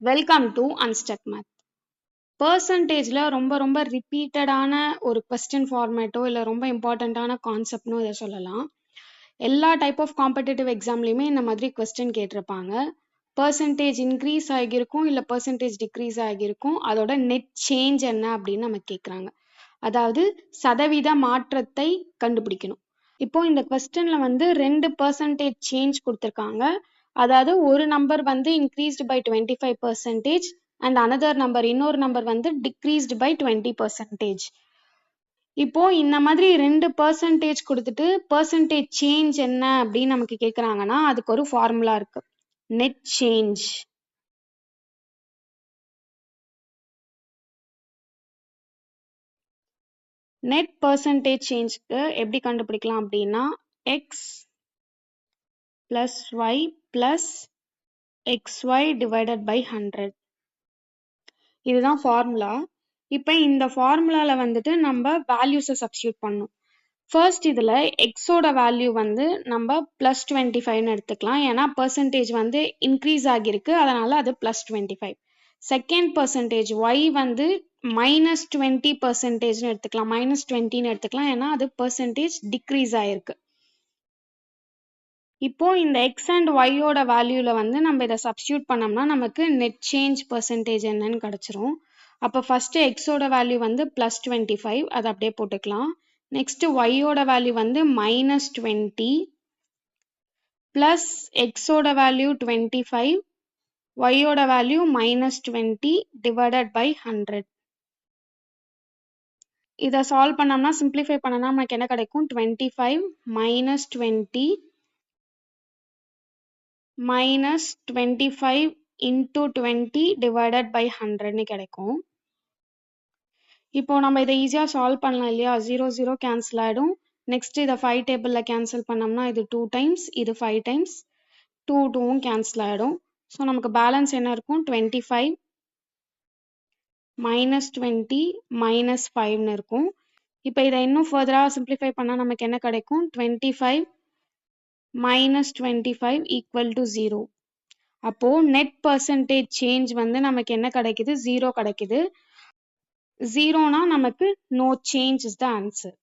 Welcome to unstuck math. பர்சன்டேஜ்ல ரொம்ப ரிப்பீட்டடான ஒரு கொஸ்டின் ஃபார்மேட்டோ இல்லை ரொம்ப இம்பார்ட்டண்ட்டான கான்செப்ட்னோ இதை சொல்லலாம். எல்லா டைப் ஆஃப் காம்படிட்டிவ் எக்ஸாம்லையுமே இந்த மாதிரி கொஸ்டின் கேட்டிருப்பாங்க. பர்சன்டேஜ் இன்க்ரீஸ் ஆகியிருக்கும் இல்லை பர்சன்டேஜ் டிக்ரீஸ் ஆகியிருக்கும், அதோட நெட் சேஞ்ச் என்ன அப்படின்னு நம்ம கேட்குறாங்க. அதாவது சதவீத மாற்றத்தை கண்டுபிடிக்கணும். இப்போ இந்த கொஸ்டின்ல வந்து 2% சேஞ்ச் கொடுத்துருக்காங்க. அதாவது ஒரு நம்பர் வந்து increased by 25% and another number இன்னொரு நம்பர் வந்து டிக்ரீஸ்டு பை 20%. இப்போ இந்த மாதிரி 2% கொடுத்துட்டு பர்சன்டேஜ் சேஞ்ச் என்ன அப்படின்னு நமக்கு கேட்குறாங்கன்னா அதுக்கு ஒரு ஃபார்முலா இருக்கு, நெட் சேஞ்ச். நெட் பர்சன்டேஜ் சேஞ்சுக்கு எப்படி கண்டுபிடிக்கலாம் அப்படின்னா X plus Y plus xy divided by 100. இதுதான் ஃபார்முலா. இப்போ இந்த ஃபார்முலாவில் வந்துட்டு நம்ம வேல்யூஸை சப்ஸ்டியூட் பண்ணணும். ஃபர்ஸ்ட் இதில் எக்ஸோட வேல்யூ வந்து நம்ம ப்ளஸ் 25ன்னு எடுத்துக்கலாம். ஏன்னா பர்சன்டேஜ் வந்து இன்க்ரீஸ் ஆகியிருக்கு, அதனால் அது ப்ளஸ் 25. செகண்ட் பர்சன்டேஜ் ஒய் வந்து மைனஸ் 20%ன்னு எடுத்துக்கலாம், மைனஸ் 20ன்னு எடுத்துக்கலாம். ஏன்னா அது பர்சன்டேஜ் டிக்ரீஸ் ஆகிருக்கு. இப்போ இந்த எக்ஸ் அண்ட் ஒய்யோட வேல்யூல வந்து நம்ம இதை சப்ஸ்டியூட் பண்ணோம்னா நமக்கு நெட் சேஞ்ச் பர்சன்டேஜ் என்னன்னு கிடைச்சிரும். அப்போ ஃபர்ஸ்ட் எக்ஸோட வேல்யூ வந்து ப்ளஸ் 25, அதை அப்படியே போட்டுக்கலாம். நெக்ஸ்ட் ஒய்யோட வேல்யூ வந்து மைனஸ் 20 பிளஸ் எக்ஸோட வேல்யூ 25, ஒய்யோட வேல்யூ மைனஸ் 20 டிவைடட் பை 100. இதை சால்வ் பண்ணோம்னா சிம்பிளிஃபை பண்ணோம்னா நமக்கு என்ன கிடைக்கும், 25 minus 20 minus 25 into 20 divided by 100ன்னு கிடைக்கும். இப்போ நம்ம இதை ஈஸியாக சால்வ் பண்ணலாம் இல்லையா, 0 0 கேன்சல் ஆகிடும். நெக்ஸ்ட் இதை 5 டேபிளில் கேன்சல் பண்ணோம்னா இது 2 டைம்ஸ், இது 5 டைம்ஸ், 2 2வும் கேன்சல் ஆகிடும். ஸோ நமக்கு பேலன்ஸ் என்ன இருக்கும், 25 மைனஸ் 20 மைனஸ் 5ன்னு இருக்கும். இப்போ இதை இன்னும் ஃபர்தராக சிம்பிளிஃபை பண்ணால் நமக்கு என்ன கிடைக்கும், 25 மைனஸ் 25 ஈக்குவல் டு 0. அப்போ நெட் பர்சன்டேஜ் சேஞ்ச் வந்து நமக்கு என்ன கிடைக்குது, 0 கிடைக்குது. 0னா நமக்கு no change is the answer.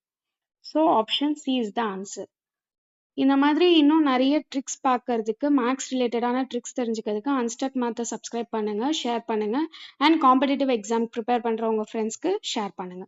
So option C is the answer. இந்த மாதிரி இன்னும் நிறைய ட்ரிக்ஸ் பார்க்கறதுக்கு, மேக்ஸ் ரிலேட்டடான ட்ரிக்ஸ் தெரிஞ்சுக்கிறதுக்கு அன்ஸ்டக் மேத்தை சப்ஸ்கிரைப் பண்ணுங்க, ஷேர் பண்ணுங்க, அண்ட் காம்படிட்டிவ் எக்ஸாம் ப்ரிப்பேர் பண்ணுற உங்கள் ஃப்ரெண்ட்ஸ்க்கு ஷேர் பண்ணுங்க.